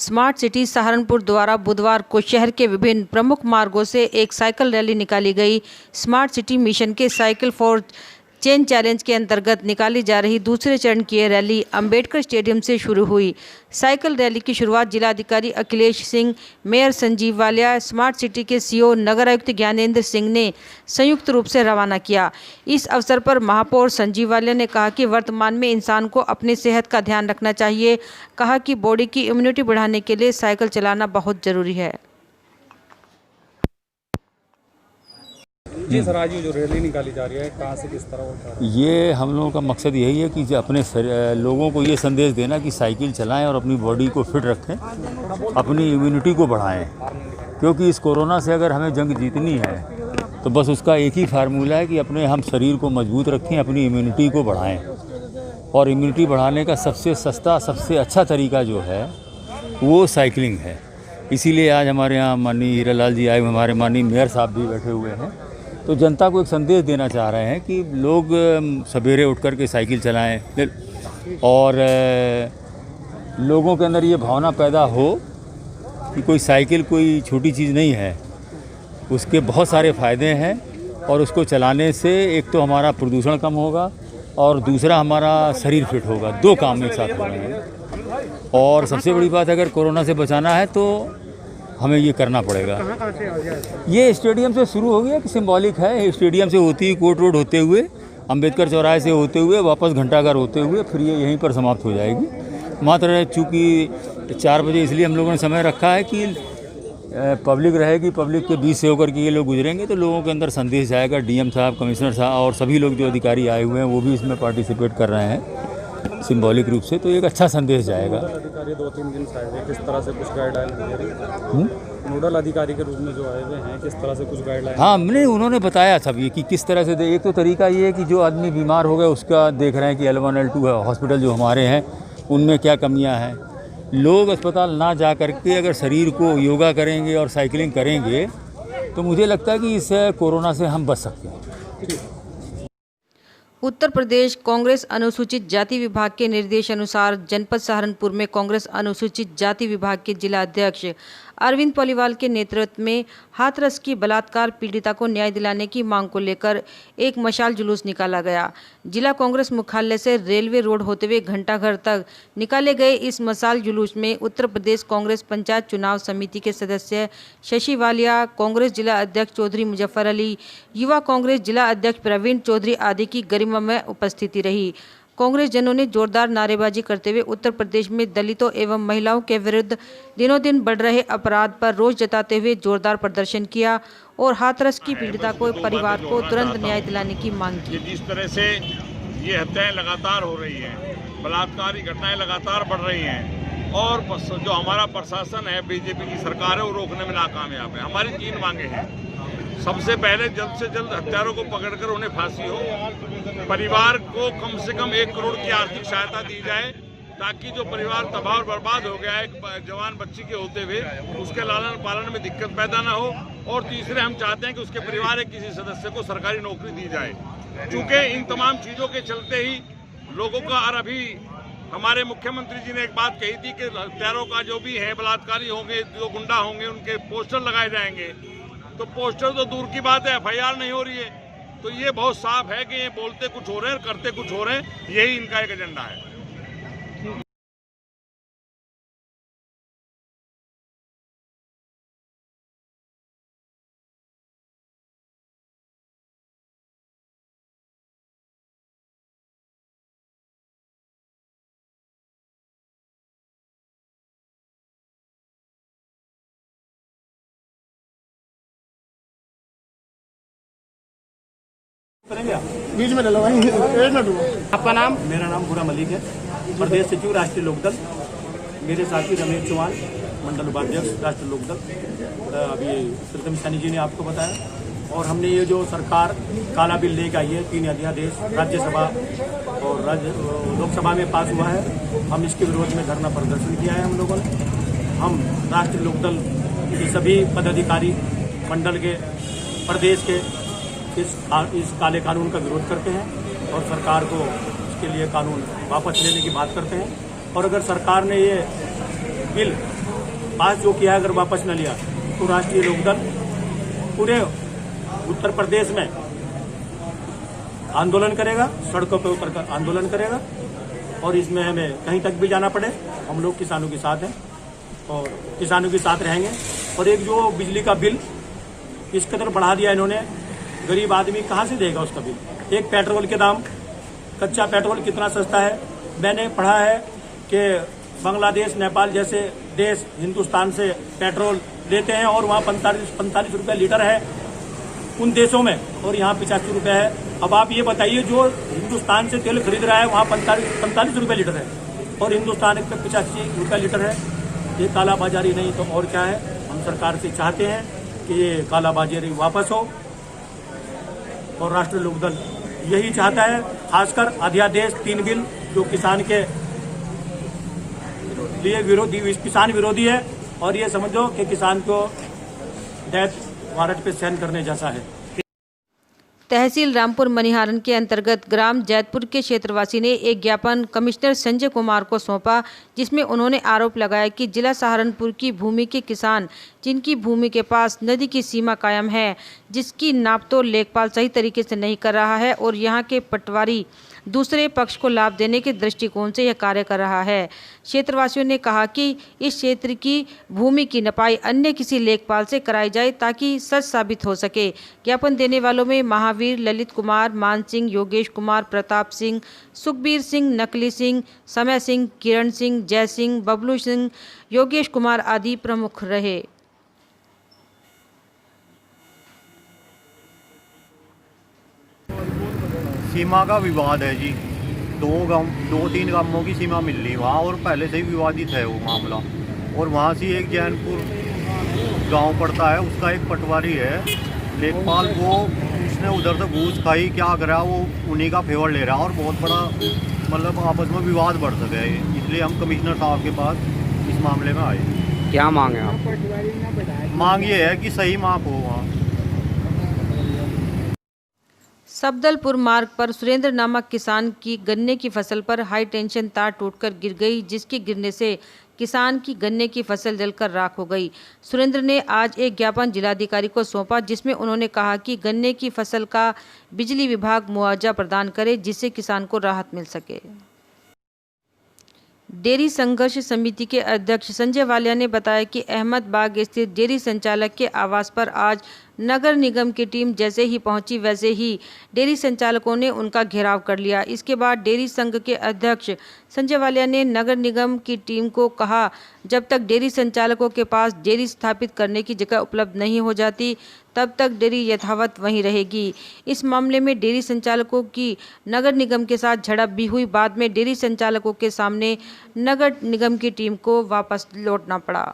Smart city Saharanpur द्वारा बुधवार को शहर के विभिन्न प्रमुख मार्गों से एक साइकिल रैली निकाली गई। स्मार्ट सिटी मिशन के साइकिल फॉर चेंज चैलेंज के अंतर्गत निकाली जा रही दूसरे चरण की यह रैली अंबेडकर स्टेडियम से शुरू हुई। साइकिल रैली की शुरुआत जिलाधिकारी Akhilesh Singh, mayor Sanjeev Walia, smart city के सीओ नगर आयुक्त ज्ञानेंद्र सिंह ने संयुक्त रूप से रवाना किया। इस अवसर पर महापौर संजीव वालिया ने कहा कि वर्तमान में इंसान को अपनी सेहत का ध्यान रखना चाहिए। कहा कि बॉडी की इम्यूनिटी बढ़ाने के लिए साइकिल चलाना बहुत ज़रूरी है। जी सर, आज जो रैली निकाली जा रही है कहाँ से किस तरह? ये हम लोगों का मकसद यही है कि अपने लोगों को ये संदेश देना कि साइकिल चलाएं और अपनी बॉडी को फिट रखें, अपनी इम्यूनिटी को बढ़ाएं। क्योंकि इस कोरोना से अगर हमें जंग जीतनी है तो बस उसका एक ही फार्मूला है कि अपने हम शरीर को मजबूत रखें, अपनी इम्यूनिटी को बढ़ाएं। और इम्यूनिटी बढ़ाने का सबसे सस्ता, सबसे अच्छा तरीका जो है वो साइकिलिंग है। इसीलिए आज हमारे यहाँ माननीय हीरालाल जी आए, हमारे माननीय मेयर साहब भी बैठे हुए हैं। तो जनता को एक संदेश देना चाह रहे हैं कि लोग सवेरे उठ कर के साइकिल चलाएं और लोगों के अंदर ये भावना पैदा हो कि कोई साइकिल कोई छोटी चीज़ नहीं है, उसके बहुत सारे फ़ायदे हैं। और उसको चलाने से एक तो हमारा प्रदूषण कम होगा और दूसरा हमारा शरीर फिट होगा। दो काम एक साथ हो रहे हैं। और सबसे बड़ी बात, अगर कोरोना से बचाना है तो हमें ये करना पड़ेगा। ये स्टेडियम से शुरू हो गया कि सिंबॉलिक है। स्टेडियम से होती हुई कोर्ट रोड होते हुए, अंबेडकर चौराहे से होते हुए, वापस घंटाघर होते हुए फिर ये यहीं पर समाप्त हो जाएगी। मात्र चूँकि 4 बजे इसलिए हम लोगों ने समय रखा है कि पब्लिक रहेगी, पब्लिक के बीच से होकर के ये लोग गुजरेंगे तो लोगों के अंदर संदेश जाएगा। डीएम साहब, कमिश्नर साहब और सभी लोग जो अधिकारी आए हुए हैं वो भी इसमें पार्टिसिपेट कर रहे हैं सिंबॉलिक रूप से। तो एक अच्छा संदेश जाएगा। अधिकारी 2-3 दिन से आए हुए, किस तरह से कुछ गाइडलाइन नोडल अधिकारी के रूप में जो आए हुए हैं, किस तरह से कुछ गाइडलाइन? हाँ, नहीं, उन्होंने बताया था ये कि किस तरह से एक तो तरीका ये है कि जो आदमी बीमार हो गया उसका देख रहे हैं कि L1 L2 हॉस्पिटल जो हमारे हैं उनमें क्या कमियां हैं। लोग अस्पताल ना जा करके अगर शरीर को योगा करेंगे और साइकिलिंग करेंगे तो मुझे लगता है कि इस कोरोना से हम बच सकते हैं। उत्तर प्रदेश कांग्रेस अनुसूचित जाति विभाग के निर्देश अनुसार जनपद सहारनपुर में कांग्रेस अनुसूचित जाति विभाग के जिला अध्यक्ष अरविंद पालीवाल के नेतृत्व में हाथरस की बलात्कार पीड़िता को न्याय दिलाने की मांग को लेकर एक मशाल जुलूस निकाला गया। जिला कांग्रेस मुख्यालय से रेलवे रोड होते हुए घंटाघर तक निकाले गए इस मशाल जुलूस में उत्तर प्रदेश कांग्रेस पंचायत चुनाव समिति के सदस्य शशि वालिया, कांग्रेस जिला अध्यक्ष चौधरी मुजफ्फर अली, युवा कांग्रेस जिला अध्यक्ष प्रवीण चौधरी आदि की गरिमामय उपस्थिति रही। कांग्रेस जनों ने जोरदार नारेबाजी करते हुए उत्तर प्रदेश में दलितों एवं महिलाओं के विरुद्ध दिनों दिन बढ़ रहे अपराध पर रोष जताते हुए जोरदार प्रदर्शन किया और हाथरस की पीड़िता को परिवार को तुरंत न्याय दिलाने की मांग की। जिस तरह से ये हत्याएं लगातार हो रही हैं, बलात्कार की घटनाएं लगातार बढ़ रही हैं और जो हमारा प्रशासन है, बीजेपी की सरकार है, वो रोकने में नाकामयाब है। हमारी 3 मांगे हैं। सबसे पहले जल्द से जल्द हत्यारों को पकड़कर उन्हें फांसी हो। परिवार को कम से कम 1 करोड़ की आर्थिक सहायता दी जाए ताकि जो परिवार तबाह और बर्बाद हो गया है एक जवान बच्ची के होते हुए, उसके लालन पालन में दिक्कत पैदा ना हो। और तीसरे, हम चाहते हैं कि उसके परिवार के किसी सदस्य को सरकारी नौकरी दी जाए। चूँकि इन तमाम चीज़ों के चलते ही लोगों का, और अभी हमारे मुख्यमंत्री जी ने एक बात कही थी कि हत्यारों का जो भी है, बलात्कारी होंगे, जो गुंडा होंगे, उनके पोस्टर लगाए जाएंगे। तो पोस्टर तो दूर की बात है, FIR नहीं हो रही है। तो ये बहुत साफ है कि ये बोलते कुछ हो रहे हैं, करते कुछ हो रहे हैं। यही इनका एक एजेंडा है। बीच में आपका नाम? मेरा नाम गुलाम मलिक है, प्रदेश सचिव राष्ट्रीय लोकदल। मेरे साथी रमेश चौहान, मंडल उपाध्यक्ष राष्ट्रीय लोकदल। अभी प्रीतम सैनी जी ने आपको बताया। और हमने ये जो सरकार काला बिल लेकर आई है, 3 अध्यादेश राज्यसभा और लोकसभा में पास हुआ है, हम इसके विरोध में धरना प्रदर्शन किया है हम लोगों ने। हम राष्ट्रीय लोकदल के सभी पदाधिकारी मंडल के, प्रदेश के इस काले कानून का विरोध करते हैं और सरकार को इसके लिए कानून वापस लेने की बात करते हैं। और अगर सरकार ने ये बिल आज जो किया है अगर वापस न लिया तो राष्ट्रीय लोकदल पूरे उत्तर प्रदेश में आंदोलन करेगा, सड़कों पर उतर कर आंदोलन करेगा और इसमें हमें कहीं तक भी जाना पड़े हम लोग किसानों के साथ हैं और किसानों के साथ रहेंगे। और एक जो बिजली का बिल इस कदर बढ़ा दिया इन्होंने, गरीब आदमी कहाँ से देगा उसका बिल। एक पेट्रोल के दाम, कच्चा पेट्रोल कितना सस्ता है। मैंने पढ़ा है कि बांग्लादेश, नेपाल जैसे देश हिंदुस्तान से पेट्रोल लेते हैं और वहाँ 45 रुपये लीटर है उन देशों में, और यहाँ 85 रुपये है। अब आप ये बताइए, जो हिंदुस्तान से तेल खरीद रहा है वहाँ 45 रुपये लीटर है और हिंदुस्तान पे 85 रुपये लीटर है। ये कालाबाजारी नहीं तो और क्या है। हम सरकार से चाहते हैं कि ये कालाबाजारी वापस हो और राष्ट्रीय लोकदल यही चाहता है, खासकर अध्यादेश 3 बिल जो किसान के लिए किसान विरोधी है और ये समझो कि किसान को डेथ वारंट पे साइन करने जैसा है। तहसील रामपुर मनिहारन के अंतर्गत ग्राम जैतपुर के क्षेत्रवासी ने एक ज्ञापन कमिश्नर संजय कुमार को सौंपा, जिसमें उन्होंने आरोप लगाया कि जिला सहारनपुर की भूमि के किसान जिनकी भूमि के पास नदी की सीमा कायम है, जिसकी नापतोल लेखपाल सही तरीके से नहीं कर रहा है और यहाँ के पटवारी दूसरे पक्ष को लाभ देने के दृष्टिकोण से यह कार्य कर रहा है। क्षेत्रवासियों ने कहा कि इस क्षेत्र की भूमि की नपाई अन्य किसी लेखपाल से कराई जाए ताकि सच साबित हो सके। ज्ञापन देने वालों में महावीर, ललित कुमार, मान सिंह, योगेश कुमार, प्रताप सिंह, सुखबीर सिंह, नकली सिंह, समय सिंह, किरण सिंह, जय सिंह, बबलू सिंह, योगेश कुमार आदि प्रमुख रहे। सीमा का विवाद है जी। 2-3 गांवों की सीमा मिल रही वहाँ और पहले से ही विवादित है वो मामला। और वहाँ से एक जैनपुर गांव पड़ता है, उसका एक पटवारी है लेखपाल, वो उसने उधर से घूस खाई क्या करा, वो उन्हीं का फेवर ले रहा है और बहुत बड़ा मतलब आपस में विवाद बढ़ सके। इसलिए हम कमिश्नर साहब के पास इस मामले में आए। क्या मांग है आप? मांग ये है कि सही माप हो वहाँ। सबदलपुर मार्ग पर सुरेंद्र नामक किसान की गन्ने की फसल पर हाई टेंशन तार टूटकर गिर गई, जिसके गिरने से किसान की गन्ने की फसल जलकर राख हो गई। सुरेंद्र ने आज एक ज्ञापन जिलाधिकारी को सौंपा, जिसमें उन्होंने कहा कि गन्ने की फसल का बिजली विभाग मुआवजा प्रदान करे, जिससे किसान को राहत मिल सके। डेयरी संघर्ष समिति के अध्यक्ष संजय वालिया ने बताया कि अहमदबाग स्थित डेयरी संचालक के आवास पर आज नगर निगम की टीम जैसे ही पहुंची वैसे ही डेयरी संचालकों ने उनका घेराव कर लिया। इसके बाद डेयरी संघ के अध्यक्ष संजय वालिया ने नगर निगम की टीम को कहा, जब तक डेयरी संचालकों के पास डेयरी स्थापित करने की जगह उपलब्ध नहीं हो जाती तब तक डेयरी यथावत वहीं रहेगी। इस मामले में डेयरी संचालकों की नगर निगम के साथ झड़प भी हुई। बाद में डेयरी संचालकों के सामने नगर निगम की टीम को वापस लौटना पड़ा।